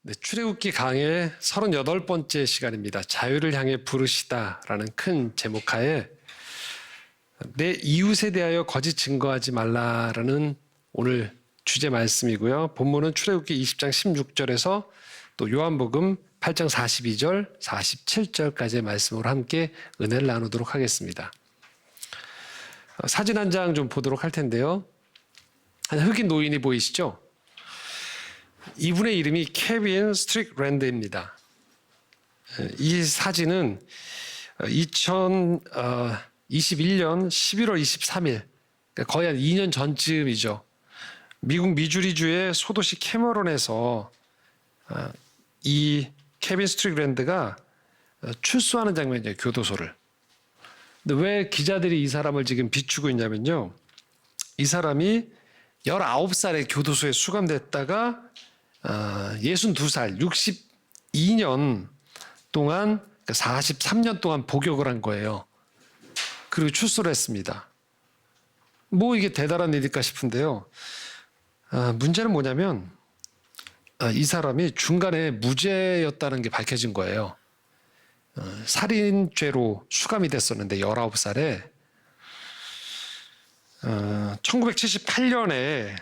네, 출애굽기 강의 38번째 시간입니다. 자유를 향해 부르시다라는 큰 제목하에 내 이웃에 대하여 거짓 증거하지 말라라는 오늘 주제 말씀이고요. 본문은 출애굽기 20장 16절에서 또 요한복음 8장 42절, 47절까지의 말씀으로 함께 은혜를 나누도록 하겠습니다. 사진 한 장 좀 보도록 할 텐데요. 한 흑인 노인이 보이시죠? 이분의 이름이 케빈 스트릭랜드입니다. 이 사진은 2021년 11월 23일, 거의 한 2년 전쯤이죠. 미국 미주리주의 소도시 캐머런에서 이 케빈 스트릭랜드가 출소하는 장면이에요, 교도소를. 근데 왜 기자들이 이 사람을 지금 비추고 있냐면요. 이 사람이 19살에 교도소에 수감됐다가 62살, 62년 동안, 43년 동안 복역을 한 거예요. 그리고 출소를 했습니다. 뭐 이게 대단한 일일까 싶은데요. 문제는 뭐냐면 이 사람이 중간에 무죄였다는 게 밝혀진 거예요. 살인죄로 수감이 됐었는데 19살에 1978년에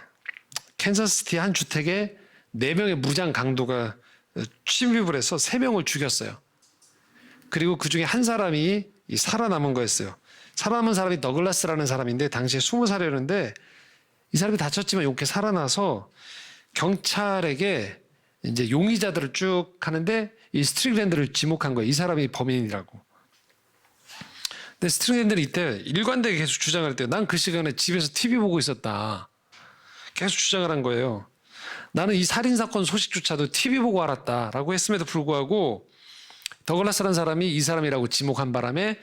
캔자스시티 한 주택에 4명의 무장 강도가 침입을 해서 3명을 죽였어요. 그리고 그 중에 한 사람이 살아남은 거였어요. 살아남은 사람이 더글라스라는 사람인데 당시에 20살이었는데 이 사람이 다쳤지만 이렇게 살아나서 경찰에게 이제 용의자들을 쭉 하는데 이 스트릭랜드를 지목한 거예요. 이 사람이 범인이라고. 근데 스트릭랜드는 이때 일관되게 계속 주장을 했대요. 난 그 시간에 집에서 TV 보고 있었다. 계속 주장을 한 거예요. 나는 이 살인사건 소식조차도 TV 보고 알았다라고 했음에도 불구하고 더글라스라는 사람이 이 사람이라고 지목한 바람에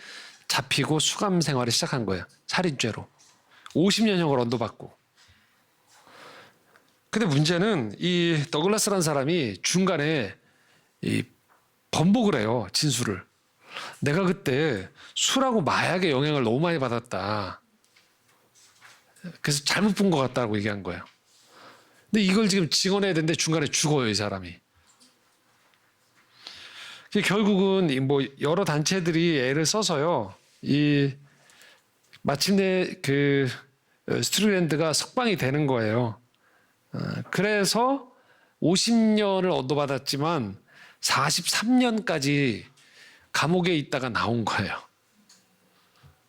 잡히고 수감 생활을 시작한 거예요. 살인죄로. 50년형을 언도받고. 근데 문제는 이 더글라스라는 사람이 중간에 번복을 해요. 진술을. 내가 그때 술하고 마약의 영향을 너무 많이 받았다. 그래서 잘못 본 것 같다고 얘기한 거예요. 근데 이걸 지금 증언해야 되는데 중간에 죽어요, 이 사람이. 결국은 뭐 여러 단체들이 애를 써서요. 마침내 그 스트릭랜드가 석방이 되는 거예요. 그래서 50년을 언도받았지만 43년까지 감옥에 있다가 나온 거예요.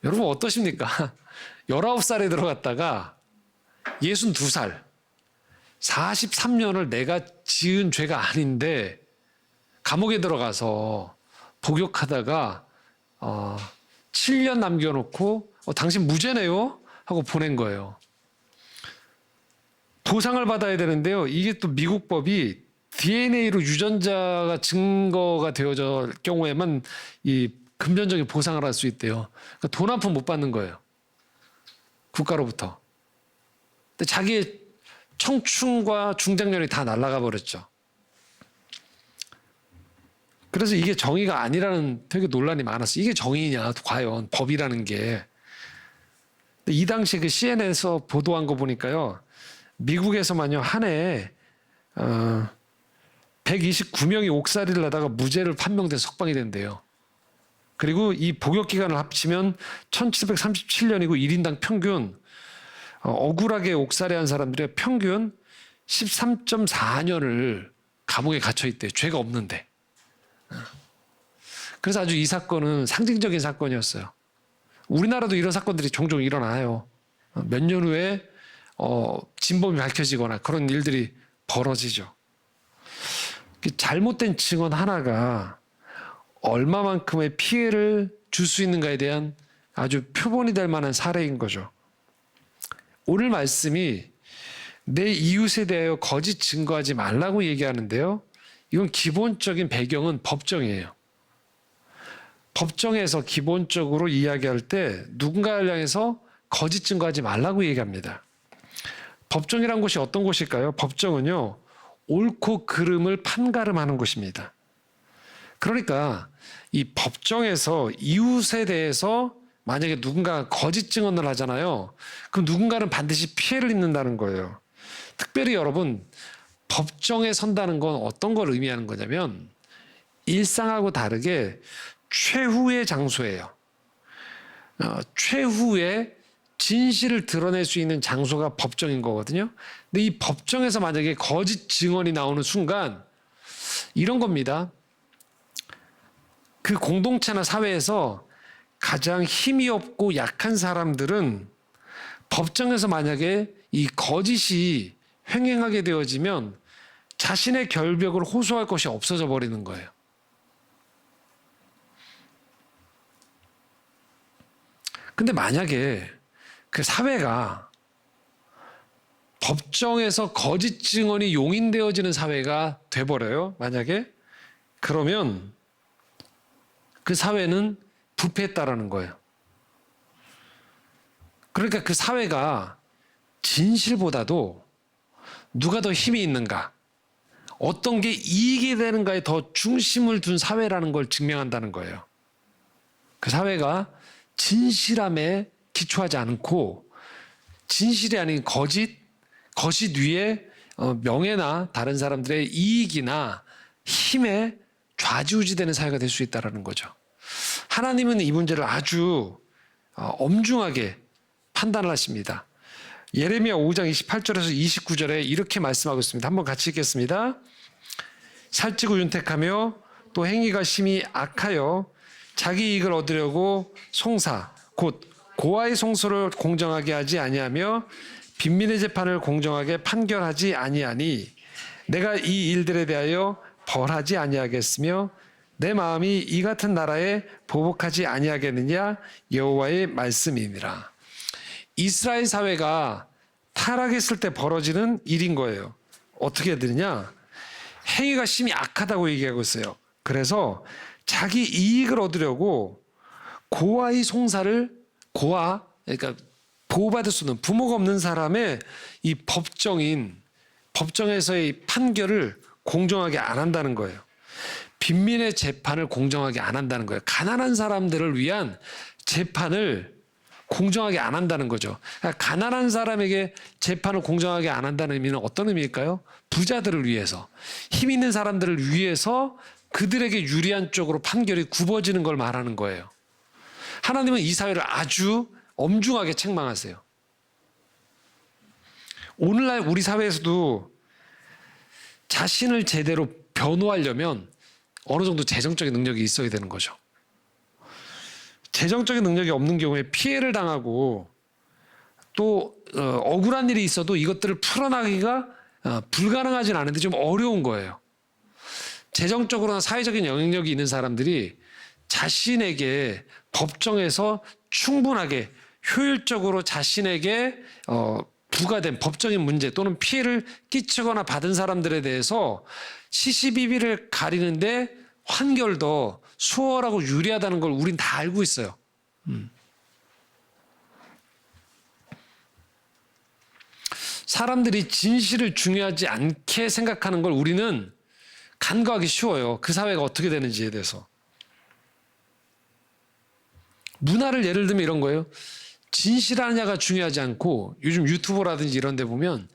여러분 어떠십니까? 19살에 들어갔다가 62살, 43년을 내가 지은 죄가 아닌데 감옥에 들어가서 복역하다가 7년 남겨놓고 당신 무죄네요? 하고 보낸 거예요. 보상을 받아야 되는데요. 이게 또 미국 법이 DNA로 유전자가 증거가 되어질 경우에만 이 금전적인 보상을 할 수 있대요. 그러니까 돈 한 푼 못 받는 거예요. 국가로부터. 근데 자기의 청춘과 중장년이 다 날아가 버렸죠. 그래서 이게 정의가 아니라는 되게 논란이 많았어요. 이게 정의냐, 과연 법이라는 게. 근데 이 당시 그 CNN에서 보도한 거 보니까요. 미국에서만요, 한 해에 129명이 옥살이를 하다가 무죄를 판명돼서 석방이 된대요. 그리고 이 복역 기간을 합치면 1737년이고 1인당 평균 억울하게 옥살이한 사람들의 평균 13.4년을 감옥에 gat혀 있대요. 죄가 없는데. 그래서 아주 이 사건은 상징적인 사건이었어요. 우리나라도 이런 사건들이 종종 일어나요. 몇 년 후에 진범이 밝혀지거나 그런 일들이 벌어지죠. 잘못된 증언 하나가 얼마만큼의 피해를 줄 수 있는가에 대한 아주 표본이 될 만한 사례인 거죠. 오늘 말씀이 내 이웃에 대하여 거짓 증거하지 말라고 얘기하는데요. 이건 기본적인 배경은 법정이에요. 법정에서 기본적으로 이야기할 때 누군가를 향해서 거짓 증거하지 말라고 얘기합니다. 법정이란 곳이 어떤 곳일까요? 법정은요, 옳고 그름을 판가름하는 곳입니다. 그러니까 이 법정에서 이웃에 대해서 만약에 누군가 거짓 증언을 하잖아요. 그럼 누군가는 반드시 피해를 입는다는 거예요. 특별히 여러분, 법정에 선다는 건 어떤 걸 의미하는 거냐면 일상하고 다르게 최후의 장소예요. 최후의 진실을 드러낼 수 있는 장소가 법정인 거거든요. 근데 이 법정에서 만약에 거짓 증언이 나오는 순간 이런 겁니다. 그 공동체나 사회에서 가장 힘이 없고 약한 사람들은 법정에서 만약에 이 거짓이 횡행하게 되어지면 자신의 결벽을 호소할 것이 없어져 버리는 거예요. 근데 만약에 그 사회가 법정에서 거짓 증언이 용인되어지는 사회가 돼버려요. 만약에 그러면 그 사회는 부패했다라는 거예요. 그러니까 그 사회가 진실보다도 누가 더 힘이 있는가, 어떤 게 이익이 되는가에 더 중심을 둔 사회라는 걸 증명한다는 거예요. 그 사회가 진실함에 기초하지 않고 진실이 아닌 거짓 위에 명예나 다른 사람들의 이익이나 힘에 좌지우지되는 사회가 될 수 있다는 거죠. 하나님은 이 문제를 아주 엄중하게 판단을 하십니다. 예레미야 5장 28절에서 29절에 이렇게 말씀하고 있습니다. 한번 같이 읽겠습니다. 살찌고 윤택하며 또 행위가 심히 악하여 자기 이익을 얻으려고 송사 곧 고아의 송소를 공정하게 하지 아니하며 빈민의 재판을 공정하게 판결하지 아니하니 내가 이 일들에 대하여 벌하지 아니하겠으며 내 마음이 이 같은 나라에 보복하지 아니하겠느냐 여호와의 말씀이니라. 이스라엘 사회가 타락했을 때 벌어지는 일인 거예요. 어떻게 되느냐? 행위가 심히 악하다고 얘기하고 있어요. 그래서 자기 이익을 얻으려고 고아의 송사를 그러니까 보호받을 수 없는 부모가 없는 사람의 이 법정에서의 판결을 공정하게 안 한다는 거예요. 빈민의 재판을 공정하게 안 한다는 거예요. 가난한 사람들을 위한 재판을 공정하게 안 한다는 거죠. 그러니까 가난한 사람에게 재판을 공정하게 안 한다는 의미는 어떤 의미일까요? 부자들을 위해서, 힘 있는 사람들을 위해서 그들에게 유리한 쪽으로 판결이 굽어지는 걸 말하는 거예요. 하나님은 이 사회를 아주 엄중하게 책망하세요. 오늘날 우리 사회에서도 자신을 제대로 변호하려면 어느 정도 재정적인 능력이 있어야 되는 거죠. 재정적인 능력이 없는 경우에 피해를 당하고 또 억울한 일이 있어도 이것들을 풀어나가기가 불가능하진 않은데 좀 어려운 거예요. 재정적으로나 사회적인 영향력이 있는 사람들이 자신에게 법정에서 충분하게 효율적으로 자신에게 부과된 법적인 문제 또는 피해를 끼치거나 받은 사람들에 대해서 시시비비를 가리는데 판결도 수월하고 유리하다는 걸 우린 다 알고 있어요. 사람들이 진실을 중요하지 않게 생각하는 걸 우리는 간과하기 쉬워요. 그 사회가 어떻게 되는지에 대해서. 문화를 예를 들면 이런 거예요. 진실하냐가 중요하지 않고 요즘 유튜버라든지 이런 데 보면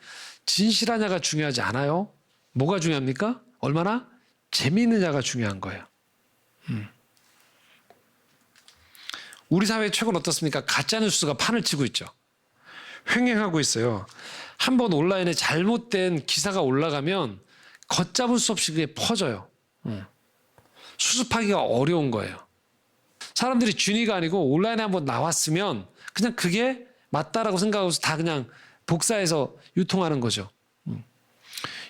진실하냐가 중요하지 않아요. 뭐가 중요합니까? 얼마나 재미있느냐가 중요한 거예요. 우리 사회 최근 어떻습니까? 가짜뉴스가 판을 치고 있죠. 횡행하고 있어요. 한번 온라인에 잘못된 기사가 올라가면 걷잡을 수 없이 그게 퍼져요. 수습하기가 어려운 거예요. 사람들이 준이가 아니고 온라인에 한번 나왔으면 그냥 그게 맞다라고 생각하고서 다 그냥 복사해서 유통하는 거죠.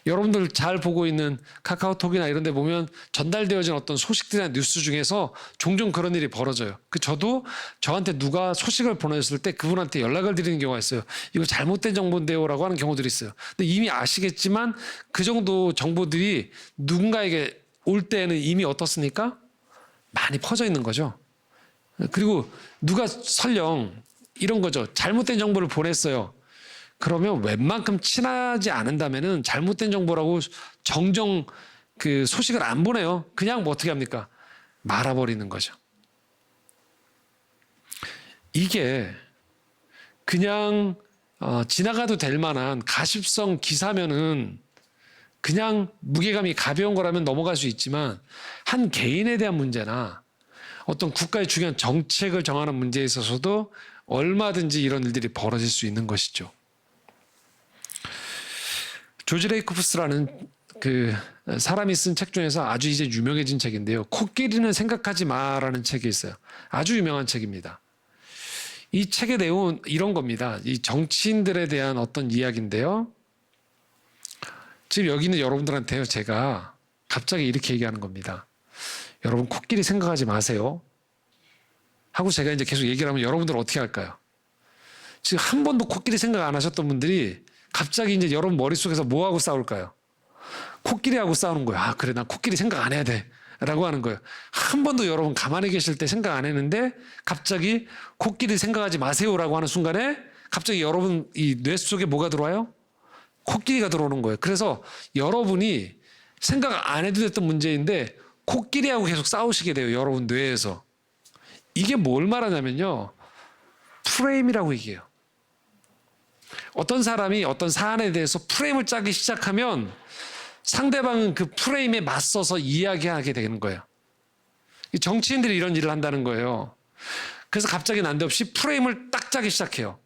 여러분들 잘 보고 있는 카카오톡이나 이런 데 보면 전달되어진 어떤 소식들이나 뉴스 중에서 종종 그런 일이 벌어져요. 저도 저한테 누가 소식을 보내줬을 때 그분한테 연락을 드리는 경우가 있어요. 이거 잘못된 정보인데요 라고 하는 경우들이 있어요. 근데 이미 아시겠지만 그 정도 정보들이 누군가에게 올 때는 이미 어떻습니까? 많이 퍼져 있는 거죠. 그리고 누가 설령 이런 거죠. 잘못된 정보를 보냈어요. 그러면 웬만큼 친하지 않은다면은 잘못된 정보라고 정정 그 소식을 안 보내요. 그냥 뭐 어떻게 합니까? 말아버리는 거죠. 이게 그냥 지나가도 될 만한 가십성 기사면은 그냥 무게감이 가벼운 거라면 넘어갈 수 있지만 한 개인에 대한 문제나 어떤 국가의 중요한 정책을 정하는 문제에 있어서도 얼마든지 이런 일들이 벌어질 수 있는 것이죠. 조지 레이코프스라는 그 사람이 쓴 책 중에서 아주 이제 유명해진 책인데요. 코끼리는 생각하지 마라는 책이 있어요. 아주 유명한 책입니다. 이 책의 내용은 이런 겁니다. 이 정치인들에 대한 어떤 이야기인데요. 지금 여기 있는 여러분들한테요, 제가 갑자기 이렇게 얘기하는 겁니다. 여러분, 코끼리 생각하지 마세요. 하고 제가 이제 계속 얘기를 하면 여러분들은 어떻게 할까요? 지금 한 번도 코끼리 생각 안 하셨던 분들이 갑자기 이제 여러분 머릿속에서 뭐하고 싸울까요? 코끼리하고 싸우는 거예요. 아, 그래, 난 코끼리 생각 안 해야 돼. 라고 하는 거예요. 한 번도 여러분 가만히 계실 때 생각 안 했는데 갑자기 코끼리 생각하지 마세요라고 하는 순간에 갑자기 여러분 이 뇌 속에 뭐가 들어와요? 코끼리가 들어오는 거예요. 그래서 여러분이 생각 안 해도 됐던 문제인데 코끼리하고 계속 싸우시게 돼요. 여러분 뇌에서. 이게 뭘 말하냐면요. 프레임이라고 얘기해요. 어떤 사람이 어떤 사안에 대해서 프레임을 짜기 시작하면 상대방은 그 프레임에 맞서서 이야기하게 되는 거예요. 정치인들이 이런 일을 한다는 거예요. 그래서 갑자기 난데없이 프레임을 딱 짜기 시작해요.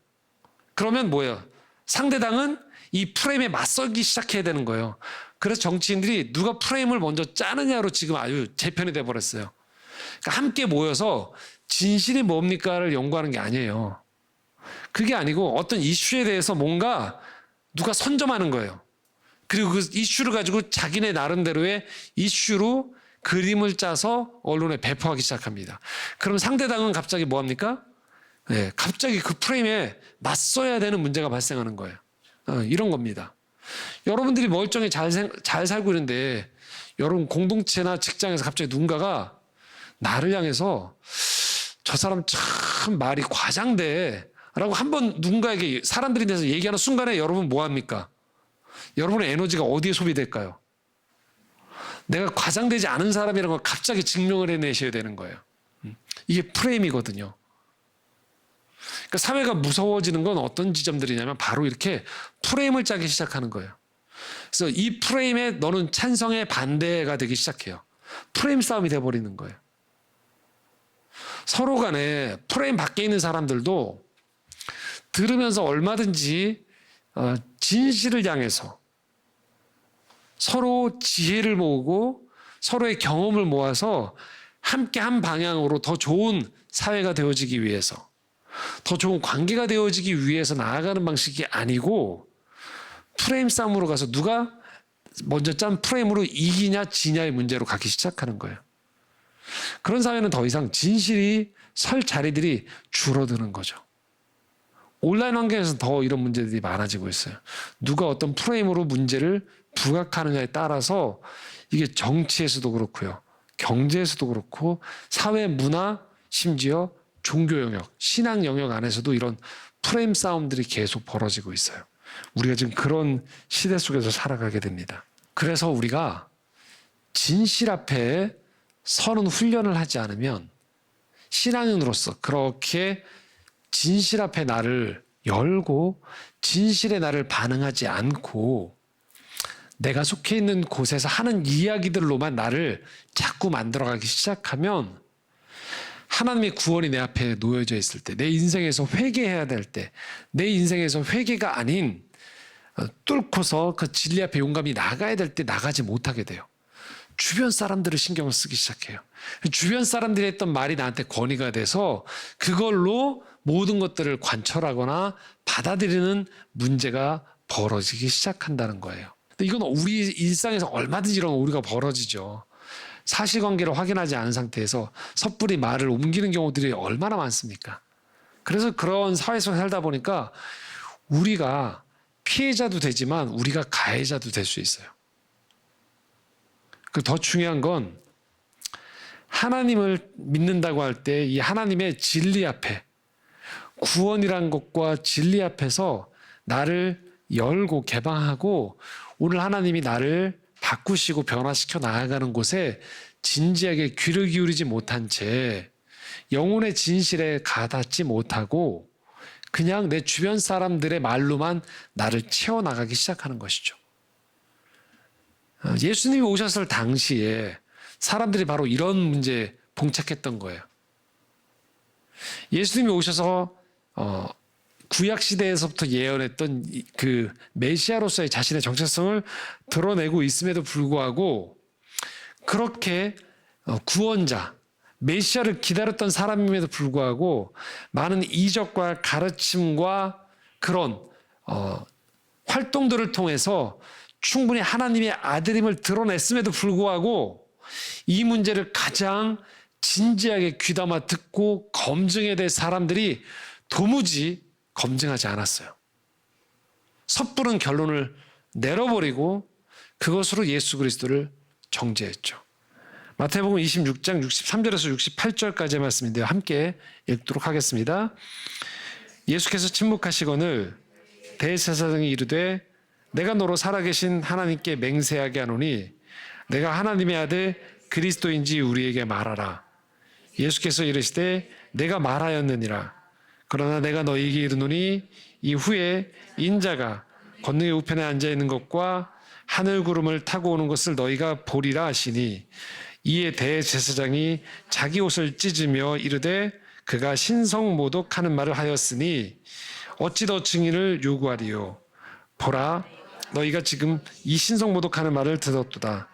그러면 뭐예요? 상대당은 이 프레임에 맞서기 시작해야 되는 거예요. 그래서 정치인들이 누가 프레임을 먼저 짜느냐로 지금 아주 재편이 돼버렸어요. 그러니까 함께 모여서 진실이 뭡니까를 연구하는 게 아니에요. 그게 아니고 어떤 이슈에 대해서 뭔가 누가 선점하는 거예요. 그리고 그 이슈를 가지고 자기네 나름대로의 이슈로 그림을 짜서 언론에 배포하기 시작합니다. 그럼 상대당은 갑자기 뭐합니까? 네, 갑자기 그 프레임에 맞서야 되는 문제가 발생하는 거예요. 이런 겁니다. 여러분들이 멀쩡히 잘 살고 있는데 여러분 공동체나 직장에서 갑자기 누군가가 나를 향해서 저 사람 참 말이 과장돼 라고 한번 누군가에게 사람들이 대해서 얘기하는 순간에 여러분 뭐합니까? 여러분의 에너지가 어디에 소비될까요? 내가 과장되지 않은 사람이라는 걸 갑자기 증명을 해내셔야 되는 거예요. 이게 프레임이거든요. 그러니까 사회가 무서워지는 건 어떤 지점들이냐면 바로 이렇게 프레임을 짜기 시작하는 거예요. 그래서 이 프레임에 너는 찬성의 반대가 되기 시작해요. 프레임 싸움이 돼버리는 거예요. 서로 간에 프레임 밖에 있는 사람들도 들으면서 얼마든지 진실을 향해서 서로 지혜를 모으고 서로의 경험을 모아서 함께 한 방향으로 더 좋은 사회가 되어지기 위해서 더 좋은 관계가 되어지기 위해서 나아가는 방식이 아니고 프레임 싸움으로 가서 누가 먼저 짠 프레임으로 이기냐 지냐의 문제로 가기 시작하는 거예요. 그런 사회는 더 이상 진실이 설 자리들이 줄어드는 거죠. 온라인 환경에서 더 이런 문제들이 많아지고 있어요. 누가 어떤 프레임으로 문제를 부각하느냐에 따라서 이게 정치에서도 그렇고요. 경제에서도 그렇고 사회, 문화, 심지어 종교 영역, 신앙 영역 안에서도 이런 프레임 싸움들이 계속 벌어지고 있어요. 우리가 지금 그런 시대 속에서 살아가게 됩니다. 그래서 우리가 진실 앞에 서는 훈련을 하지 않으면 신앙인으로서 그렇게 진실 앞에 나를 열고 진실에 나를 반응하지 않고 내가 속해 있는 곳에서 하는 이야기들로만 나를 자꾸 만들어가기 시작하면 하나님의 구원이 내 앞에 놓여져 있을 때, 내 인생에서 회개해야 될 때, 내 인생에서 회개가 아닌 뚫고서 그 진리 앞에 용감히 나가야 될 때 나가지 못하게 돼요. 주변 사람들을 신경을 쓰기 시작해요. 주변 사람들이 했던 말이 나한테 권위가 돼서 그걸로 모든 것들을 관철하거나 받아들이는 문제가 벌어지기 시작한다는 거예요. 근데 이건 우리 일상에서 얼마든지 이런 오류가 벌어지죠. 사실관계를 확인하지 않은 상태에서 섣불리 말을 옮기는 경우들이 얼마나 많습니까? 그래서 그런 사회 속에 살다 보니까 우리가 피해자도 되지만 우리가 가해자도 될 수 있어요. 그 더 중요한 건 하나님을 믿는다고 할 때 이 하나님의 진리 앞에 구원이란 것과 진리 앞에서 나를 열고 개방하고 오늘 하나님이 나를 바꾸시고 변화시켜 나아가는 곳에 진지하게 귀를 기울이지 못한 채 영혼의 진실에 가닿지 못하고 그냥 내 주변 사람들의 말로만 나를 채워나가기 시작하는 것이죠. 예수님이 오셨을 당시에 사람들이 바로 이런 문제에 봉착했던 거예요. 예수님이 오셔서 구약 시대에서부터 예언했던 그 메시아로서의 자신의 정체성을 드러내고 있음에도 불구하고 그렇게 구원자, 메시아를 기다렸던 사람임에도 불구하고 많은 이적과 가르침과 그런 활동들을 통해서 충분히 하나님의 아들임을 드러냈음에도 불구하고 이 문제를 가장 진지하게 귀담아 듣고 검증해야 될 사람들이 도무지 검증하지 않았어요. 섣부른 결론을 내려버리고 그것으로 예수 그리스도를 정죄했죠. 마태복음 26장 63절에서 68절까지의 말씀인데요. 함께 읽도록 하겠습니다. 예수께서 침묵하시거늘 대제사장이 이르되 내가 너로 살아계신 하나님께 맹세하게 하노니 내가 하나님의 아들 그리스도인지 우리에게 말하라. 예수께서 이르시되 내가 말하였느니라. 그러나 내가 너희에게 이르노니 이후에 인자가 권능의 우편에 앉아있는 것과 하늘 구름을 타고 오는 것을 너희가 보리라 하시니 이에 대제사장이 자기 옷을 찢으며 이르되 그가 신성모독하는 말을 하였으니 어찌 더 증인을 요구하리요. 보라 너희가 지금 이 신성모독하는 말을 들었도다.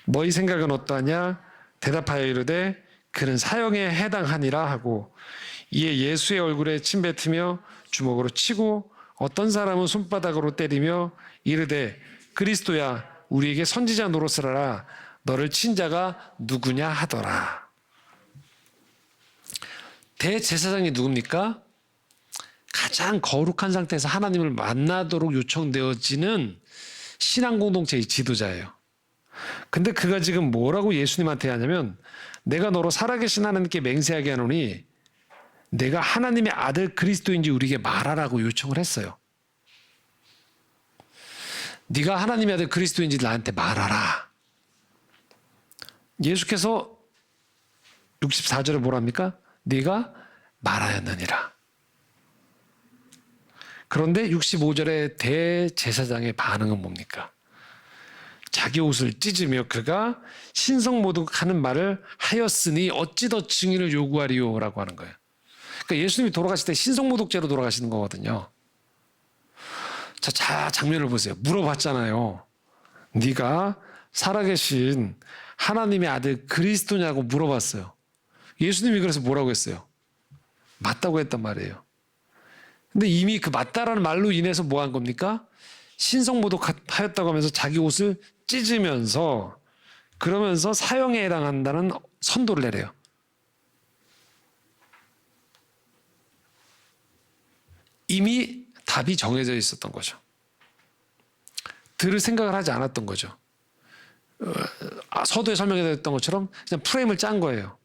너희 생각은 어떠하냐? 대답하여 이르되 그는 사형에 해당하니라 하고 이에 예수의 얼굴에 침 뱉으며 주먹으로 치고 어떤 사람은 손바닥으로 때리며 이르되 그리스도야 우리에게 선지자 노릇을 하라. 너를 친 자가 누구냐 하더라. 대제사장이 누굽니까? 가장 거룩한 상태에서 하나님을 만나도록 요청되어지는 신앙 공동체의 지도자예요. 근데 그가 지금 뭐라고 예수님한테 하냐면 내가 너로 살아계신 하나님께 맹세하게 하노니 내가 하나님의 아들 그리스도인지 우리에게 말하라고 요청을 했어요. 네가 하나님의 아들 그리스도인지 나한테 말하라. 예수께서 64절에 뭐랍니까? 네가 말하였느니라. 그런데 65절에 대제사장의 반응은 뭡니까? 자기 옷을 찢으며 그가 신성모독하는 말을 하였으니 어찌 더 증인을 요구하리요? 라고 하는 거예요. 그러니까 예수님이 돌아가실 때 신성모독죄로 돌아가시는 거거든요. 자, 장면을 보세요. 물어봤잖아요. 네가 살아계신 하나님의 아들 그리스도냐고 물어봤어요. 예수님이 그래서 뭐라고 했어요? 맞다고 했단 말이에요. 근데 이미 그 맞다라는 말로 인해서 뭐 한 겁니까? 신성모독하였다고 하면서 자기 옷을 찢으면서 그러면서 사형에 해당한다는 선도를 내려요. 이미 답이 정해져 있었던 거죠. 들을 생각을 하지 않았던 거죠. 서두에 설명해드렸던 것처럼 그냥 프레임을 짠 거예요.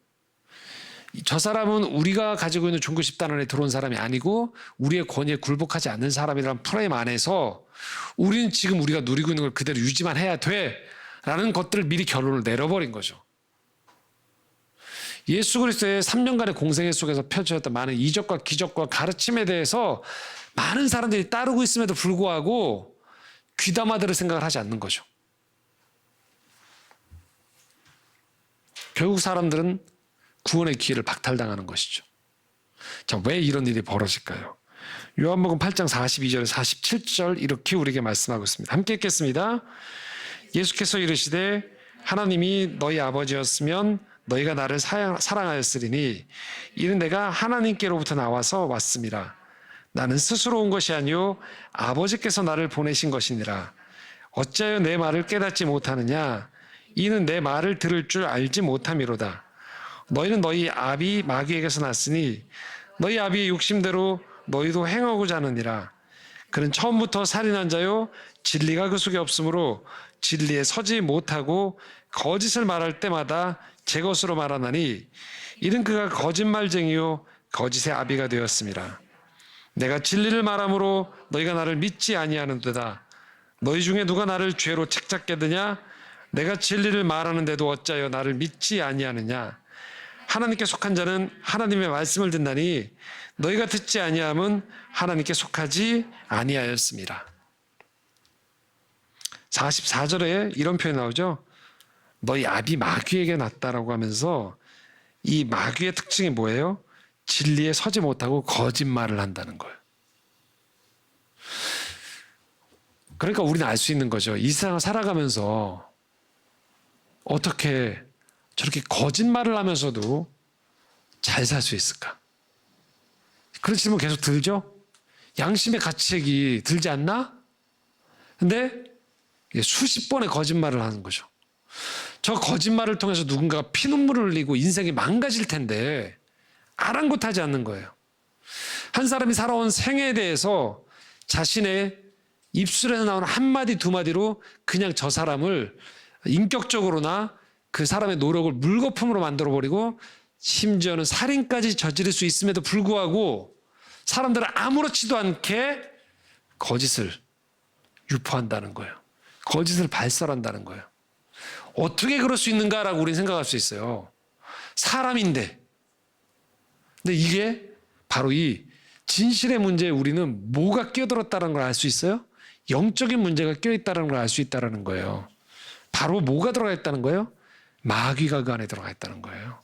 저 사람은 우리가 가지고 있는 종교 집단 안에 들어온 사람이 아니고 우리의 권위에 굴복하지 않는 사람이라는 프레임 안에서 우리는 지금 우리가 누리고 있는 걸 그대로 유지만 해야 돼 라는 것들을 미리 결론을 내려버린 거죠. 예수 그리스도의 3년간의 공생애 속에서 펼쳐졌던 많은 이적과 기적과 가르침에 대해서 많은 사람들이 따르고 있음에도 불구하고 귀담아 들을 생각을 하지 않는 거죠. 결국 사람들은 구원의 기회를 박탈당하는 것이죠. 자, 왜 이런 일이 벌어질까요? 요한복음 8장 42절에서 47절 이렇게 우리에게 말씀하고 있습니다. 함께 읽겠습니다. 예수께서 이르시되 하나님이 너희 아버지였으면 너희가 나를 사랑하였으리니 이는 내가 하나님께로부터 나와서 왔습니다. 나는 스스로 온 것이 아니요 아버지께서 나를 보내신 것이니라. 어찌하여 내 말을 깨닫지 못하느냐? 이는 내 말을 들을 줄 알지 못함이로다. 너희는 너희 아비 마귀에게서 났으니 너희 아비의 욕심대로 너희도 행하고자 하느니라. 그는 처음부터 살인한 자요 진리가 그 속에 없으므로 진리에 서지 못하고 거짓을 말할 때마다 제 것으로 말하나니 이는 그가 거짓말쟁이요 거짓의 아비가 되었습니다. 내가 진리를 말함으로 너희가 나를 믿지 아니하는도다. 너희 중에 누가 나를 죄로 책잡게 드냐? 내가 진리를 말하는데도 어찌하여 나를 믿지 아니하느냐? 하나님께 속한 자는 하나님의 말씀을 듣나니 너희가 듣지 아니함은 하나님께 속하지 아니하였습니다. 44절에 이런 표현이 나오죠. 너희 아비 마귀에게 났다라고 하면서 이 마귀의 특징이 뭐예요? 진리에 서지 못하고 거짓말을 한다는 거예요. 그러니까 우리는 알 수 있는 거죠. 이 세상을 살아가면서 어떻게 저렇게 거짓말을 하면서도 잘 살 수 있을까? 그런 질문 계속 들죠? 양심의 가책이 들지 않나? 근데 수십 번의 거짓말을 하는 거죠. 저 거짓말을 통해서 누군가가 피눈물을 흘리고 인생이 망가질 텐데 아랑곳하지 않는 거예요. 한 사람이 살아온 생애에 대해서 자신의 입술에서 나오는 한마디 두마디로 그냥 저 사람을 인격적으로나 그 사람의 노력을 물거품으로 만들어버리고 심지어는 살인까지 저지를 수 있음에도 불구하고 사람들은 아무렇지도 않게 거짓을 유포한다는 거예요. 거짓을 발설한다는 거예요. 어떻게 그럴 수 있는가라고 우리는 생각할 수 있어요. 사람인데. 근데 이게 바로 이 진실의 문제에 우리는 뭐가 끼어들었다는 걸 알 수 있어요? 영적인 문제가 끼어있다는 걸 알 수 있다는 거예요. 바로 뭐가 들어가 있다는 거예요? 마귀가 그 안에 들어가 있다는 거예요.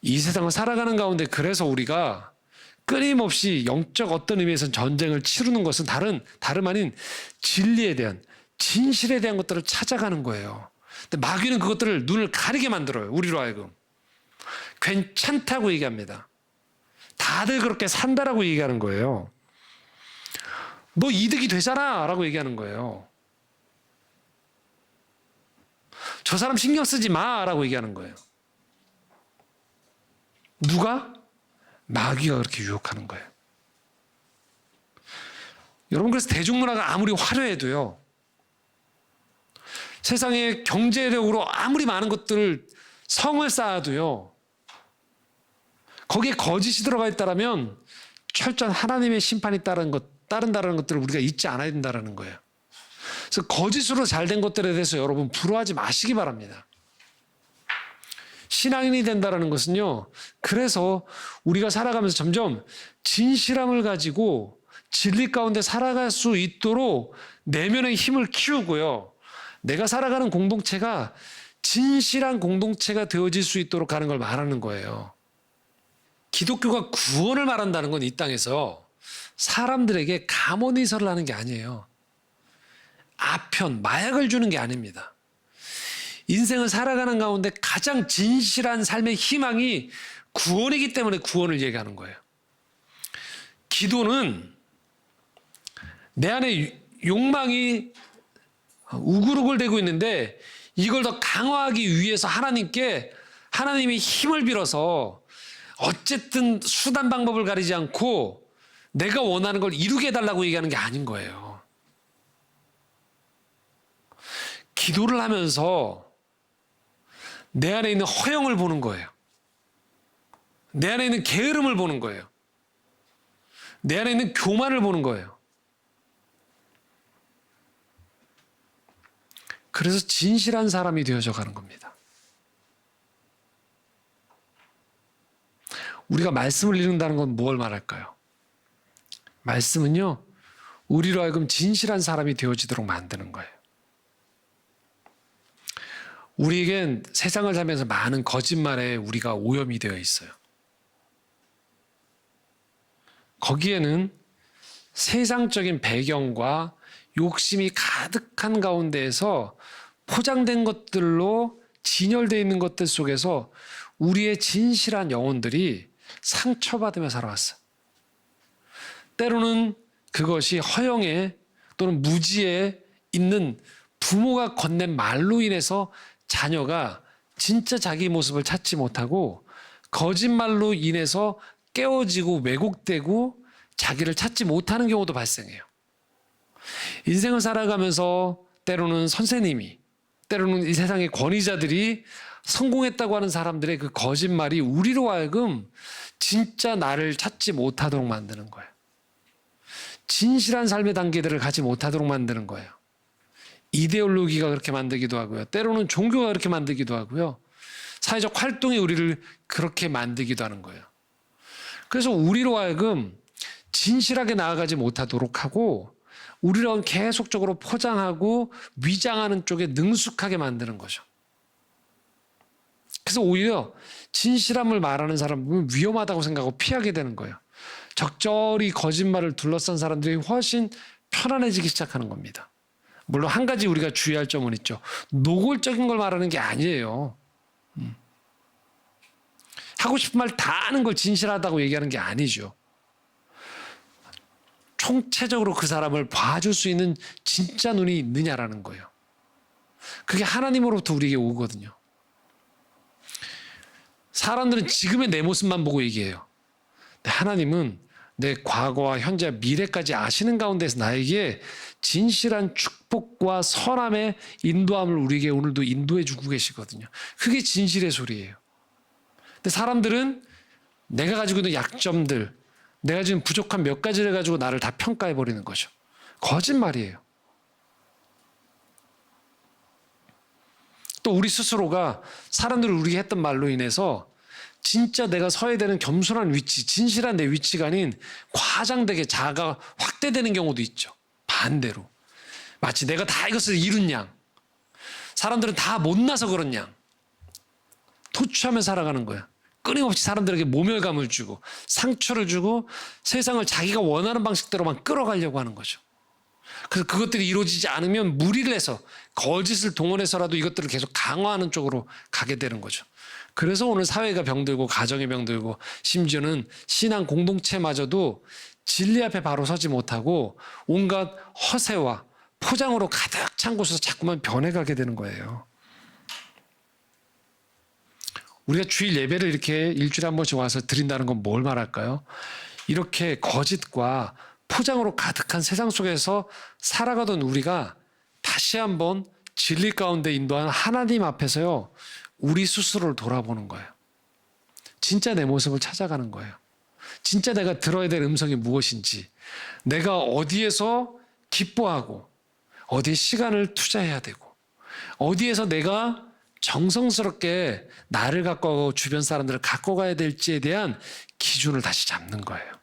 이 세상을 살아가는 가운데 그래서 우리가 끊임없이 영적 어떤 의미에서 전쟁을 치르는 것은 다름 아닌 진리에 대한, 진실에 대한 것들을 찾아가는 거예요. 근데 마귀는 그것들을 눈을 가리게 만들어요. 우리로 하여금. 괜찮다고 얘기합니다. 다들 그렇게 산다라고 얘기하는 거예요. 너 이득이 되잖아 라고 얘기하는 거예요. 저 사람 신경 쓰지 마 라고 얘기하는 거예요. 누가? 마귀가 그렇게 유혹하는 거예요. 여러분, 그래서 대중문화가 아무리 화려해도요, 세상에 경제력으로 아무리 많은 것들을 성을 쌓아도요, 거기에 거짓이 들어가 있다면 철저한 하나님의 심판이 따른다는 것들을 우리가 잊지 않아야 된다는 거예요. 그래서 거짓으로 잘된 것들에 대해서 여러분 부러워하지 마시기 바랍니다. 신앙인이 된다는 것은요, 그래서 우리가 살아가면서 점점 진실함을 가지고 진리 가운데 살아갈 수 있도록 내면의 힘을 키우고요, 내가 살아가는 공동체가 진실한 공동체가 되어질 수 있도록 하는 걸 말하는 거예요. 기독교가 구원을 말한다는 건 이 땅에서 사람들에게 감언이설을 하는 게 아니에요. 아편, 마약을 주는 게 아닙니다. 인생을 살아가는 가운데 가장 진실한 삶의 희망이 구원이기 때문에 구원을 얘기하는 거예요. 기도는 내 안에 욕망이 우글우글대고 있는데 이걸 더 강화하기 위해서 하나님이 힘을 빌어서 어쨌든 수단 방법을 가리지 않고 내가 원하는 걸 이루게 해달라고 얘기하는 게 아닌 거예요. 기도를 하면서 내 안에 있는 허영을 보는 거예요. 내 안에 있는 게으름을 보는 거예요. 내 안에 있는 교만을 보는 거예요. 그래서 진실한 사람이 되어져 가는 겁니다. 우리가 말씀을 읽는다는 건 뭘 말할까요? 말씀은요, 우리로 하여금 진실한 사람이 되어지도록 만드는 거예요. 우리에겐 세상을 살면서 많은 거짓말에 우리가 오염이 되어 있어요. 거기에는 세상적인 배경과 욕심이 가득한 가운데에서 포장된 것들로 진열되어 있는 것들 속에서 우리의 진실한 영혼들이 상처받으며 살아왔어요. 때로는 그것이 허영에 또는 무지에 있는 부모가 건넨 말로 인해서 자녀가 진짜 자기 모습을 찾지 못하고 거짓말로 인해서 깨어지고 왜곡되고 자기를 찾지 못하는 경우도 발생해요. 인생을 살아가면서 때로는 선생님이, 때로는 이 세상의 권위자들이 성공했다고 하는 사람들의 그 거짓말이 우리로 하여금 진짜 나를 찾지 못하도록 만드는 거예요. 진실한 삶의 단계들을 가지 못하도록 만드는 거예요. 이데올로기가 그렇게 만들기도 하고요. 때로는 종교가 그렇게 만들기도 하고요. 사회적 활동이 우리를 그렇게 만들기도 하는 거예요. 그래서 우리로 하여금 진실하게 나아가지 못하도록 하고 우리를 계속적으로 포장하고 위장하는 쪽에 능숙하게 만드는 거죠. 그래서 오히려 진실함을 말하는 사람은 위험하다고 생각하고 피하게 되는 거예요. 적절히 거짓말을 둘러싼 사람들이 훨씬 편안해지기 시작하는 겁니다. 물론 한 가지 우리가 주의할 점은 있죠. 노골적인 걸 말하는 게 아니에요. 하고 싶은 말 다 하는 걸 진실하다고 얘기하는 게 아니죠. 총체적으로 그 사람을 봐줄 수 있는 진짜 눈이 있느냐라는 거예요. 그게 하나님으로부터 우리에게 오거든요. 사람들은 지금의 내 모습만 보고 얘기해요. 근데 하나님은 내 과거와 현재, 미래까지 아시는 가운데서 나에게 진실한 축복과 선함의 인도함을 우리에게 오늘도 인도해 주고 계시거든요. 그게 진실의 소리예요. 근데 사람들은 내가 가지고 있는 약점들, 내가 지금 부족한 몇 가지를 가지고 나를 다 평가해 버리는 거죠. 거짓말이에요. 또 우리 스스로가 사람들이 우리에게 했던 말로 인해서 진짜 내가 서야 되는 겸손한 위치, 진실한 내 위치가 아닌 과장되게 자아가 확대되는 경우도 있죠. 반대로. 마치 내가 다 이것을 이룬 양, 사람들은 다 못나서 그런 양, 토취하며 살아가는 거야. 끊임없이 사람들에게 모멸감을 주고 상처를 주고 세상을 자기가 원하는 방식대로만 끌어가려고 하는 거죠. 그래서 그것들이 이루어지지 않으면 무리를 해서 거짓을 동원해서라도 이것들을 계속 강화하는 쪽으로 가게 되는 거죠. 그래서 오늘 사회가 병들고 가정이 병들고 심지어는 신앙 공동체마저도 진리 앞에 바로 서지 못하고 온갖 허세와 포장으로 가득 찬 곳에서 자꾸만 변해가게 되는 거예요. 우리가 주일 예배를 이렇게 일주일에 한 번씩 와서 드린다는 건 뭘 말할까요? 이렇게 거짓과 포장으로 가득한 세상 속에서 살아가던 우리가 다시 한번 진리 가운데 인도한 하나님 앞에서요, 우리 스스로를 돌아보는 거예요. 진짜 내 모습을 찾아가는 거예요. 진짜 내가 들어야 될 음성이 무엇인지, 내가 어디에서 기뻐하고 어디에 시간을 투자해야 되고 어디에서 내가 정성스럽게 나를 갖고 가고 주변 사람들을 갖고 가야 될지에 대한 기준을 다시 잡는 거예요.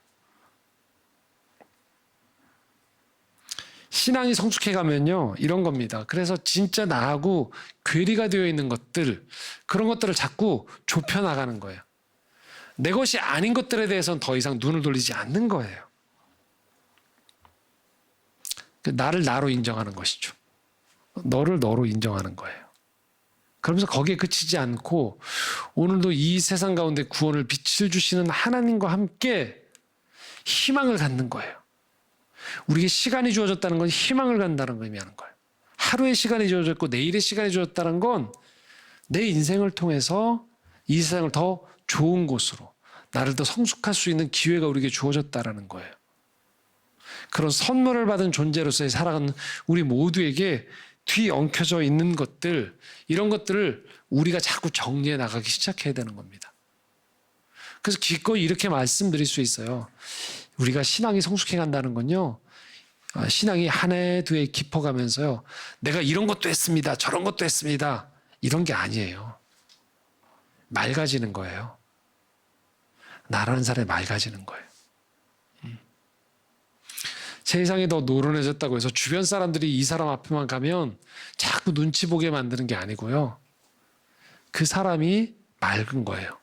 신앙이 성숙해 가면요, 이런 겁니다. 그래서 진짜 나하고 괴리가 되어 있는 것들, 그런 것들을 자꾸 좁혀나가는 거예요. 내 것이 아닌 것들에 대해서는 더 이상 눈을 돌리지 않는 거예요. 나를 나로 인정하는 것이죠. 너를 너로 인정하는 거예요. 그러면서 거기에 그치지 않고 오늘도 이 세상 가운데 구원을 빛을 주시는 하나님과 함께 희망을 갖는 거예요. 우리에게 시간이 주어졌다는 건 희망을 갖는다는 걸 의미하는 거예요. 하루의 시간이 주어졌고 내일의 시간이 주어졌다는 건 내 인생을 통해서 이 세상을 더 좋은 곳으로, 나를 더 성숙할 수 있는 기회가 우리에게 주어졌다는 거예요. 그런 선물을 받은 존재로서의 살아가는 우리 모두에게 뒤엉켜져 있는 것들, 이런 것들을 우리가 자꾸 정리해 나가기 시작해야 되는 겁니다. 그래서 기꺼이 이렇게 말씀드릴 수 있어요. 우리가 신앙이 성숙해 간다는 건요, 신앙이 한 해 두 해 깊어가면서요, 내가 이런 것도 했습니다, 저런 것도 했습니다, 이런 게 아니에요. 맑아지는 거예요. 나라는 사람이 맑아지는 거예요. 세상이 더 노련해졌다고 해서 주변 사람들이 이 사람 앞에만 가면 자꾸 눈치 보게 만드는 게 아니고요, 그 사람이 맑은 거예요.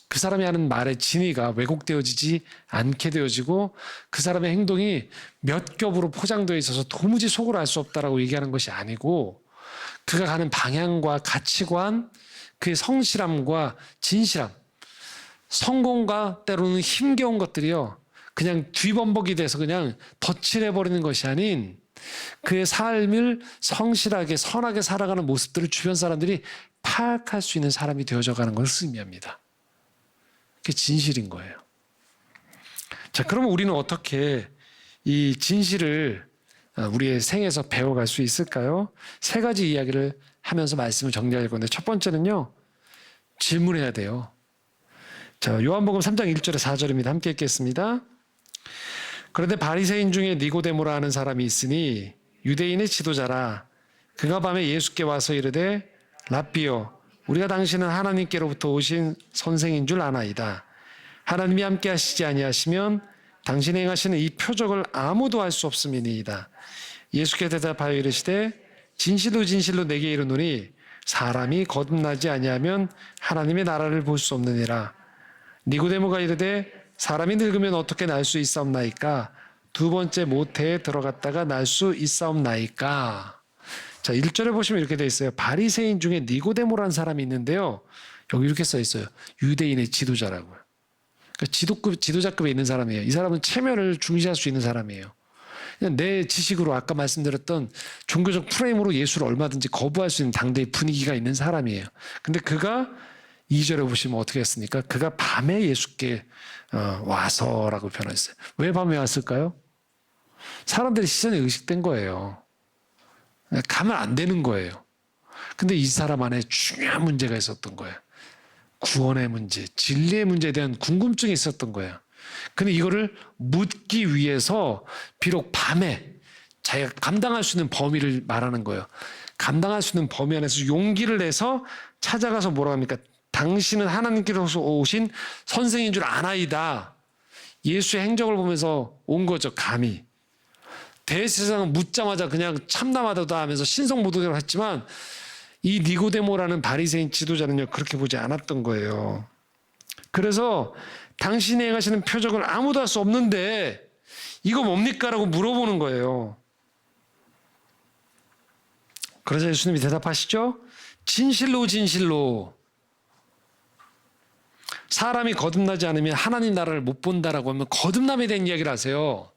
그 사람이 하는 말의 진위가 왜곡되어지지 않게 되어지고 그 사람의 행동이 몇 겹으로 포장되어 있어서 도무지 속으로 알 수 없다라고 얘기하는 것이 아니고, 그가 가는 방향과 가치관, 그의 성실함과 진실함, 성공과 때로는 힘겨운 것들이요, 그냥 뒤범벅이 돼서 그냥 덧칠해버리는 것이 아닌 그의 삶을 성실하게 선하게 살아가는 모습들을 주변 사람들이 파악할 수 있는 사람이 되어져가는 것을 의미합니다. 그게 진실인 거예요. 자, 그러면 우리는 어떻게 이 진실을 우리의 생에서 배워갈 수 있을까요? 세 가지 이야기를 하면서 말씀을 정리할 건데, 첫 번째는요, 질문해야 돼요. 자, 요한복음 3장 1절에 4절입니다. 함께 읽겠습니다. 그런데 바리새인 중에 니고데모라 하는 사람이 있으니 유대인의 지도자라. 그가 밤에 예수께 와서 이르되 랍비여, 우리가 당신은 하나님께로부터 오신 선생인 줄 아나이다. 하나님이 함께 하시지 아니하시면 당신이 행하시는 이 표적을 아무도 알 수 없음이니이다. 예수께서 대답하여 이르시되 진실로 진실로 내게 이르노니 사람이 거듭나지 아니하면 하나님의 나라를 볼 수 없느니라. 니고데모가 이르되 사람이 늙으면 어떻게 날 수 있사옵나이까? 두 번째 모태에 들어갔다가 날 수 있사옵나이까? 자, 1절에 보시면 이렇게 되어 있어요. 바리새인 중에 니고데모라는 사람이 있는데요. 여기 이렇게 써 있어요. 유대인의 지도자라고요. 그러니까 지도자급에 있는 사람이에요. 이 사람은 체면을 중시할 수 있는 사람이에요. 그냥 내 지식으로 아까 말씀드렸던 종교적 프레임으로 예수를 얼마든지 거부할 수 있는 당대의 분위기가 있는 사람이에요. 근데 그가 2절에 보시면 어떻게 했습니까? 그가 밤에 예수께 와서라고 표현했어요. 왜 밤에 왔을까요? 사람들의 시선이 의식된 거예요. 가면 안 되는 거예요. 근데 이 사람 안에 중요한 문제가 있었던 거예요. 구원의 문제, 진리의 문제에 대한 궁금증이 있었던 거예요. 근데 이거를 묻기 위해서 비록 밤에 자기가 감당할 수 있는 범위를 말하는 거예요. 감당할 수 있는 범위 안에서 용기를 내서 찾아가서 뭐라고 합니까? 당신은 하나님께로서 오신 선생인 줄 아나이다. 예수의 행적을 보면서 온 거죠, 감히. 대제사장은 묻자마자 그냥 참담하다 하면서 신성모독이라고 했지만 이 니고데모라는 바리새인 지도자는요, 그렇게 보지 않았던 거예요. 그래서 당신이 행하시는 표적을 아무도 할 수 없는데 이거 뭡니까? 라고 물어보는 거예요. 그러자 예수님이 대답하시죠. 진실로 진실로 사람이 거듭나지 않으면 하나님 나라를 못 본다라고 하면 거듭남에 대한 이야기를 하세요.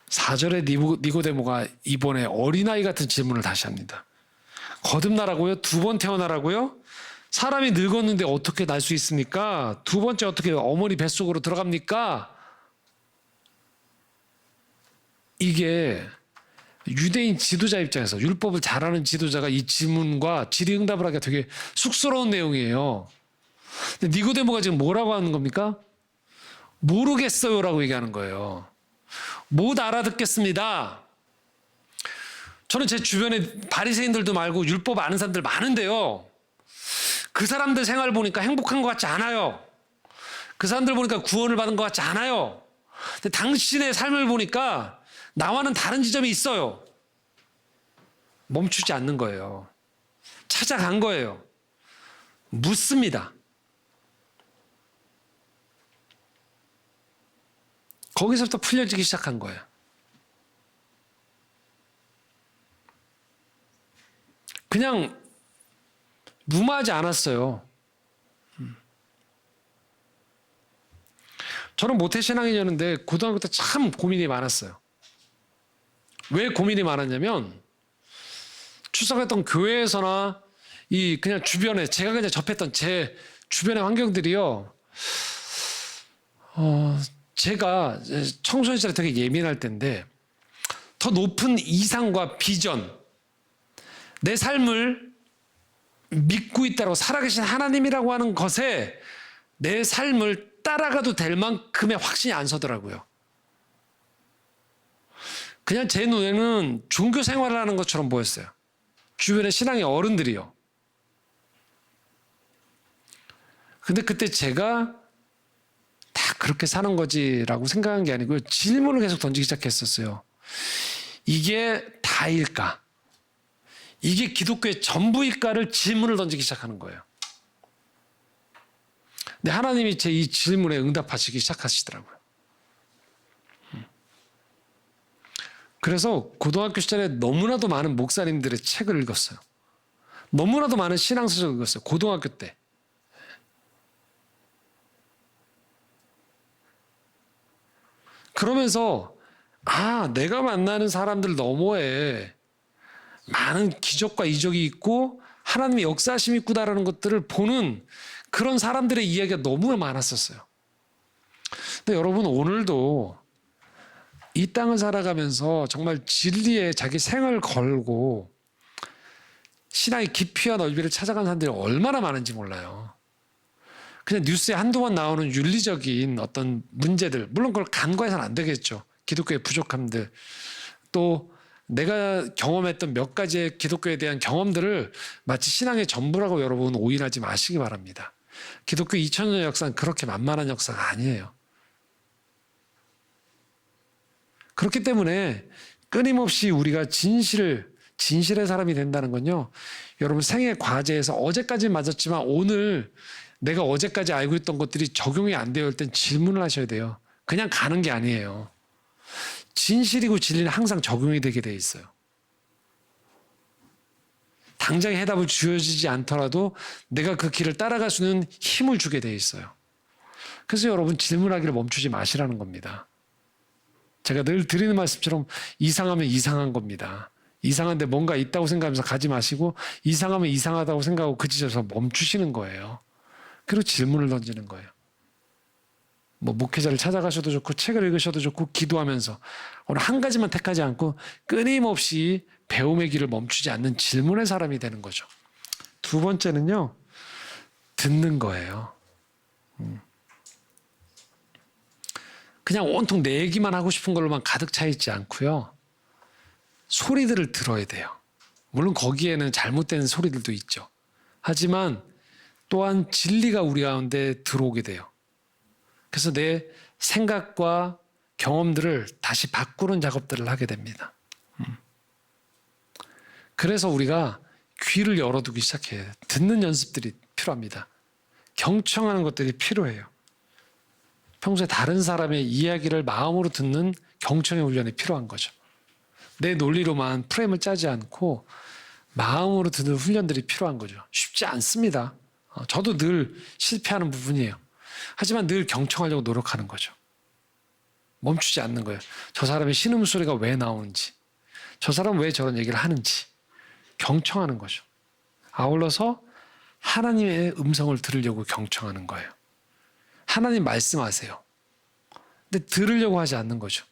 4절에 니고데모가 이번에 어린아이 같은 질문을 다시 합니다. 거듭나라고요? 두 번 태어나라고요? 사람이 늙었는데 어떻게 날 수 있습니까? 두 번째 어떻게 어머니 뱃속으로 들어갑니까? 이게 유대인 지도자 입장에서 율법을 잘 아는 지도자가 이 질문과 질의응답을 하기가 되게 쑥스러운 내용이에요. 근데 니고데모가 지금 뭐라고 하는 겁니까? 모르겠어요라고 얘기하는 거예요. 못 알아듣겠습니다. 저는 제 주변에 바리새인들도 말고 율법 아는 사람들 많은데요. 그 사람들 생활 보니까 행복한 것 같지 않아요. 그 사람들 보니까 구원을 받은 것 같지 않아요. 근데 당신의 삶을 보니까 나와는 다른 지점이 있어요. 멈추지 않는 거예요. 찾아간 거예요. 묻습니다. 거기서부터 풀려지기 시작한 거예요. 그냥 무마하지 않았어요. 저는 모태신앙이었는데 고등학교 때 참 고민이 많았어요. 왜 고민이 많았냐면 출석했던 교회에서나 이 그냥 주변에 제가 그냥 접했던 제 주변의 환경들이요. 제가 청소년 시절에 되게 예민할 때인데 더 높은 이상과 비전, 내 삶을 믿고 있다고 살아계신 하나님이라고 하는 것에 내 삶을 따라가도 될 만큼의 확신이 안 서더라고요. 그냥 제 눈에는 종교 생활을 하는 것처럼 보였어요. 주변의 신앙의 어른들이요. 근데 그때 제가 다 그렇게 사는 거지라고 생각한 게 아니고요. 질문을 계속 던지기 시작했었어요. 이게 다일까? 이게 기독교의 전부일까를 질문을 던지기 시작하는 거예요. 근데 하나님이 제 이 질문에 응답하시기 시작하시더라고요. 그래서 고등학교 시절에 너무나도 많은 목사님들의 책을 읽었어요. 너무나도 많은 신앙서적을 읽었어요. 고등학교 때. 그러면서 내가 만나는 사람들 너머에 많은 기적과 이적이 있고 하나님의 역사하심이 있구나라는 것들을 보는 그런 사람들의 이야기가 너무 많았었어요. 근데 여러분 오늘도 이 땅을 살아가면서 정말 진리에 자기 생을 걸고 신앙의 깊이와 넓이를 찾아간 사람들이 얼마나 많은지 몰라요. 그냥 뉴스에 한두 번 나오는 윤리적인 어떤 문제들, 물론 그걸 간과해서는 안 되겠죠. 기독교의 부족함들, 또 내가 경험했던 몇 가지의 기독교에 대한 경험들을 마치 신앙의 전부라고 여러분 오인하지 마시기 바랍니다. 기독교 2000년 역사는 그렇게 만만한 역사가 아니에요. 그렇기 때문에 끊임없이 우리가 진실의 사람이 된다는 건요. 여러분 생애 과제에서 어제까지 맞았지만 오늘 내가 어제까지 알고 있던 것들이 적용이 안 되어 있을 땐 질문을 하셔야 돼요. 그냥 가는 게 아니에요. 진실이고 진리는 항상 적용이 되게 돼 있어요. 당장 해답을 주어지지 않더라도 내가 그 길을 따라갈 수 있는 힘을 주게 돼 있어요. 그래서 여러분 질문하기를 멈추지 마시라는 겁니다. 제가 늘 드리는 말씀처럼 이상하면 이상한 겁니다. 이상한데 뭔가 있다고 생각하면서 가지 마시고 이상하면 이상하다고 생각하고 그 지점에서 멈추시는 거예요. 그리고 질문을 던지는 거예요. 뭐 목회자를 찾아가셔도 좋고 책을 읽으셔도 좋고 기도하면서 어느 한 가지만 택하지 않고 끊임없이 배움의 길을 멈추지 않는 질문의 사람이 되는 거죠. 두 번째는요. 듣는 거예요. 그냥 온통 내 얘기만 하고 싶은 걸로만 가득 차 있지 않고요. 소리들을 들어야 돼요. 물론 거기에는 잘못된 소리들도 있죠. 하지만 또한 진리가 우리 가운데 들어오게 돼요. 그래서 내 생각과 경험들을 다시 바꾸는 작업들을 하게 됩니다. 그래서 우리가 귀를 열어두기 시작해요. 듣는 연습들이 필요합니다. 경청하는 것들이 필요해요. 평소에 다른 사람의 이야기를 마음으로 듣는 경청의 훈련이 필요한 거죠. 내 논리로만 프레임을 짜지 않고 마음으로 듣는 훈련들이 필요한 거죠. 쉽지 않습니다. 저도 늘 실패하는 부분이에요. 하지만 늘 경청하려고 노력하는 거죠. 멈추지 않는 거예요. 저 사람의 신음소리가 왜 나오는지, 저 사람은 왜 저런 얘기를 하는지 경청하는 거죠. 아울러서 하나님의 음성을 들으려고 경청하는 거예요. 하나님 말씀하세요. 근데 들으려고 하지 않는 거죠.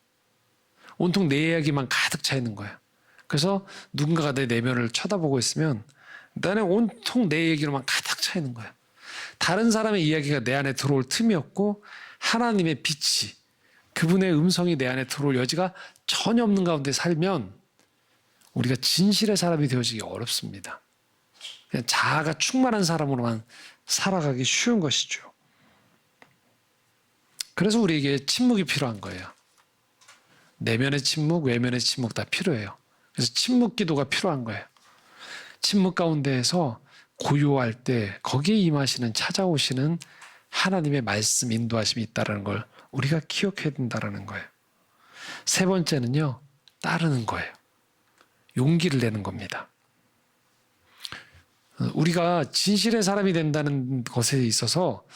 온통 내 이야기만 가득 차 있는 거예요. 그래서 누군가가 내 내면을 쳐다보고 있으면 나는 온통 내 얘기로만 가득 차 있는 거예요. 다른 사람의 이야기가 내 안에 들어올 틈이 없고 하나님의 빛이, 그분의 음성이 내 안에 들어올 여지가 전혀 없는 가운데 살면 우리가 진실의 사람이 되어지기 어렵습니다. 그냥 자아가 충만한 사람으로만 살아가기 쉬운 것이죠. 그래서 우리에게 침묵이 필요한 거예요. 내면의 침묵, 외면의 침묵 다 필요해요. 그래서 침묵 기도가 필요한 거예요. 침묵 가운데에서 고요할 때 거기에 임하시는, 찾아오시는 하나님의 말씀 인도하심이 있다는 걸 우리가 기억해야 된다는 거예요. 세 번째는요, 따르는 거예요. 용기를 내는 겁니다. 우리가 진실의 사람이 된다는 것에 있어서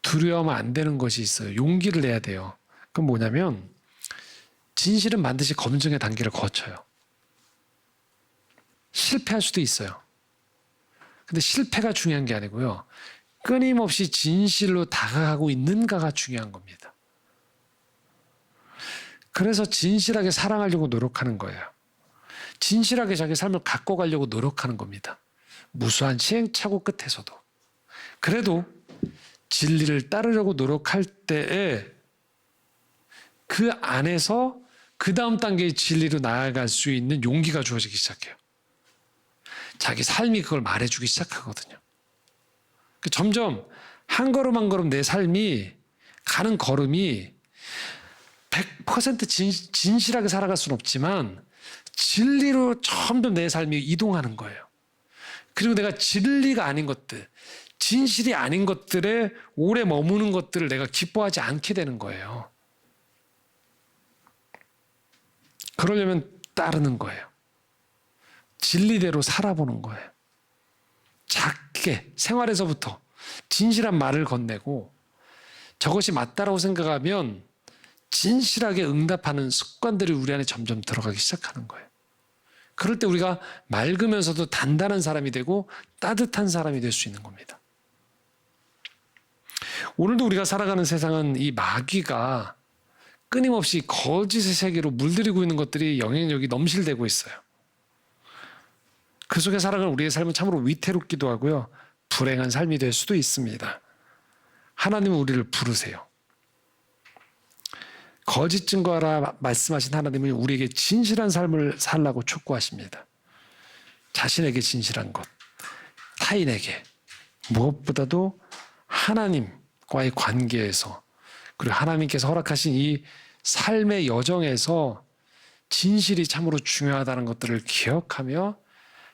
두려워하면 안 되는 것이 있어요. 용기를 내야 돼요. 그건 뭐냐면 진실은 반드시 검증의 단계를 거쳐요. 실패할 수도 있어요. 근데 실패가 중요한 게 아니고요. 끊임없이 진실로 다가가고 있는가가 중요한 겁니다. 그래서 진실하게 사랑하려고 노력하는 거예요. 진실하게 자기 삶을 갖고 가려고 노력하는 겁니다. 무수한 시행착오 끝에서도. 그래도 진리를 따르려고 노력할 때에 그 안에서 그 다음 단계의 진리로 나아갈 수 있는 용기가 주어지기 시작해요. 자기 삶이 그걸 말해주기 시작하거든요. 점점 한 걸음 내 삶이 가는 걸음이 100% 진실하게 살아갈 수는 없지만 진리로 점점 내 삶이 이동하는 거예요. 그리고 내가 진리가 아닌 것들, 진실이 아닌 것들에 오래 머무는 것들을 내가 기뻐하지 않게 되는 거예요. 그러려면 따르는 거예요. 진리대로 살아보는 거예요. 작게 생활에서부터 진실한 말을 건네고 저것이 맞다라고 생각하면 진실하게 응답하는 습관들이 우리 안에 점점 들어가기 시작하는 거예요. 그럴 때 우리가 맑으면서도 단단한 사람이 되고 따뜻한 사람이 될 수 있는 겁니다. 오늘도 우리가 살아가는 세상은 이 마귀가 끊임없이 거짓의 세계로 물들이고 있는 것들이 영향력이 넘실대고 있어요. 그 속에 살아가는 우리의 삶은 참으로 위태롭기도 하고요. 불행한 삶이 될 수도 있습니다. 하나님은 우리를 부르세요. 거짓 증거하라 말씀하신 하나님은 우리에게 진실한 삶을 살라고 촉구하십니다. 자신에게 진실한 것, 타인에게, 무엇보다도 하나님과의 관계에서, 그리고 하나님께서 허락하신 이 삶의 여정에서 진실이 참으로 중요하다는 것들을 기억하며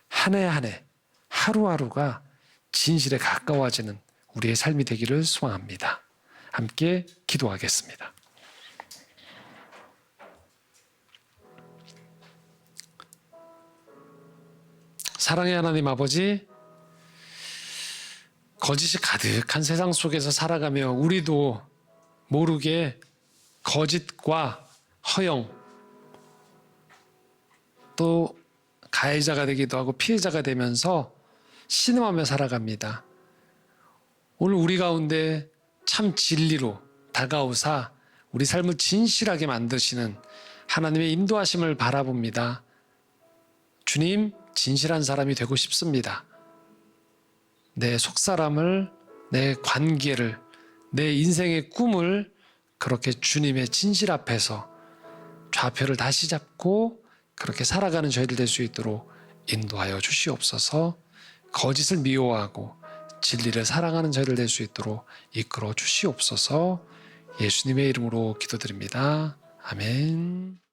한 해 한 해 하루하루가 진실에 가까워지는 우리의 삶이 되기를 소망합니다. 함께 기도하겠습니다. 사랑의 하나님 아버지, 거짓이 가득한 세상 속에서 살아가며 우리도 모르게 거짓과 허영, 또 가해자가 되기도 하고 피해자가 되면서 신음하며 살아갑니다. 오늘 우리 가운데 참 진리로 다가오사 우리 삶을 진실하게 만드시는 하나님의 인도하심을 바라봅니다. 주님, 진실한 사람이 되고 싶습니다. 내 속사람을, 내 관계를, 내 인생의 꿈을 그렇게 주님의 진실 앞에서 좌표를 다시 잡고 그렇게 살아가는 저희들 될 수 있도록 인도하여 주시옵소서. 거짓을 미워하고 진리를 사랑하는 저희들 될 수 있도록 이끌어 주시옵소서. 예수님의 이름으로 기도드립니다. 아멘.